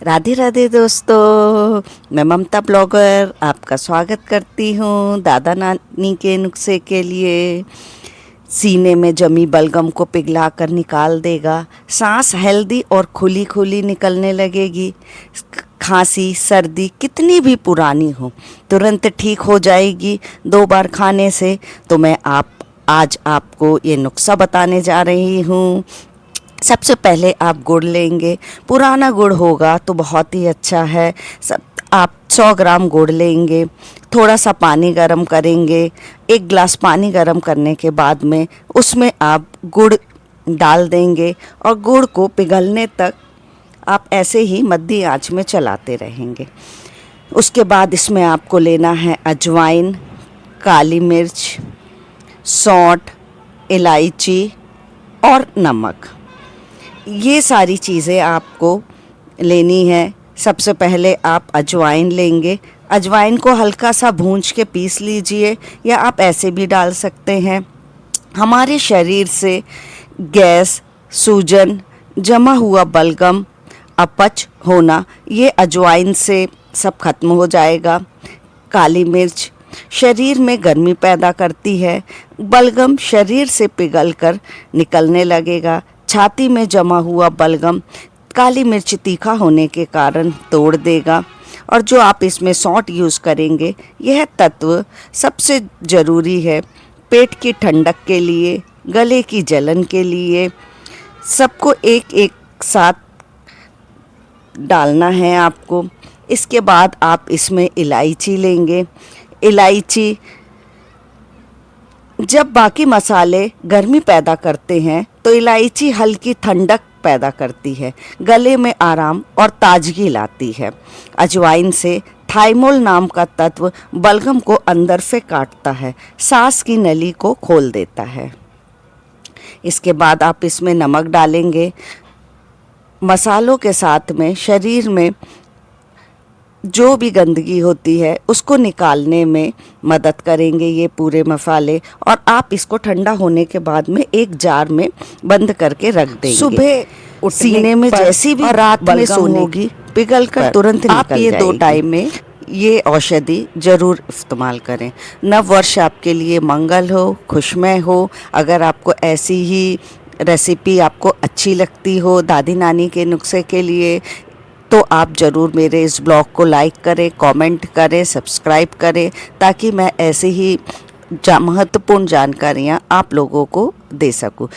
राधे राधे दोस्तों, मैं ममता ब्लॉगर आपका स्वागत करती हूँ दादा नानी के नुस्खे के लिए। सीने में जमी बलगम को पिघला कर निकाल देगा। सांस हेल्दी और खुली खुली निकलने लगेगी। खांसी सर्दी कितनी भी पुरानी हो तुरंत ठीक हो जाएगी 2 बार खाने से। तो मैं आज आपको ये नुस्खा बताने जा रही हूँ। सबसे पहले आप गुड़ लेंगे। पुराना गुड़ होगा तो बहुत ही अच्छा है। आप 100 ग्राम गुड़ लेंगे। थोड़ा सा पानी गरम करेंगे। 1 गिलास पानी गरम करने के बाद में उसमें आप गुड़ डाल देंगे और गुड़ को पिघलने तक आप ऐसे ही मध्य आंच में चलाते रहेंगे। उसके बाद इसमें आपको लेना है अजवाइन, काली मिर्च, सौंठ, इलायची और नमक। ये सारी चीज़ें आपको लेनी है। सबसे पहले आप अजवाइन लेंगे। अजवाइन को हल्का सा भूंज के पीस लीजिए या आप ऐसे भी डाल सकते हैं। हमारे शरीर से गैस, सूजन, जमा हुआ बलगम, अपच होना, ये अजवाइन से सब खत्म हो जाएगा। काली मिर्च शरीर में गर्मी पैदा करती है। बलगम शरीर से पिघलकर निकलने लगेगा। छाती में जमा हुआ बलगम काली मिर्च तीखा होने के कारण तोड़ देगा। और जो आप इसमें सौंठ यूज़ करेंगे, यह तत्व सबसे ज़रूरी है पेट की ठंडक के लिए, गले की जलन के लिए। सबको एक एक साथ डालना है आपको। इसके बाद आप इसमें इलायची लेंगे। इलायची, जब बाकी मसाले गर्मी पैदा करते हैं तो इलायची हल्की ठंडक पैदा करती है, गले में आराम और ताजगी लाती है। अजवाइन से थाइमोल नाम का तत्व बलगम को अंदर से काटता है, सांस की नली को खोल देता है। इसके बाद आप इसमें नमक डालेंगे। मसालों के साथ में शरीर में जो भी गंदगी होती है उसको निकालने में मदद करेंगे ये पूरे मसाले। और आप इसको ठंडा होने के बाद में एक जार में बंद करके रख देंगे। सुबह सीने में जैसी भी रात में सोने होगी पिघल कर तुरंत निकल जाएगी। आप ये 2 टाइम में ये औषधि ज़रूर इस्तेमाल करें। नव वर्ष आपके लिए मंगल हो, खुशमय हो। अगर आपको ऐसी ही रेसिपी आपको अच्छी लगती हो दादी नानी के नुस्खे के लिए, तो आप ज़रूर मेरे इस ब्लॉग को लाइक करें, कमेंट करें, सब्सक्राइब करें, ताकि मैं ऐसे ही महत्वपूर्ण जानकारियाँ आप लोगों को दे सकूँ।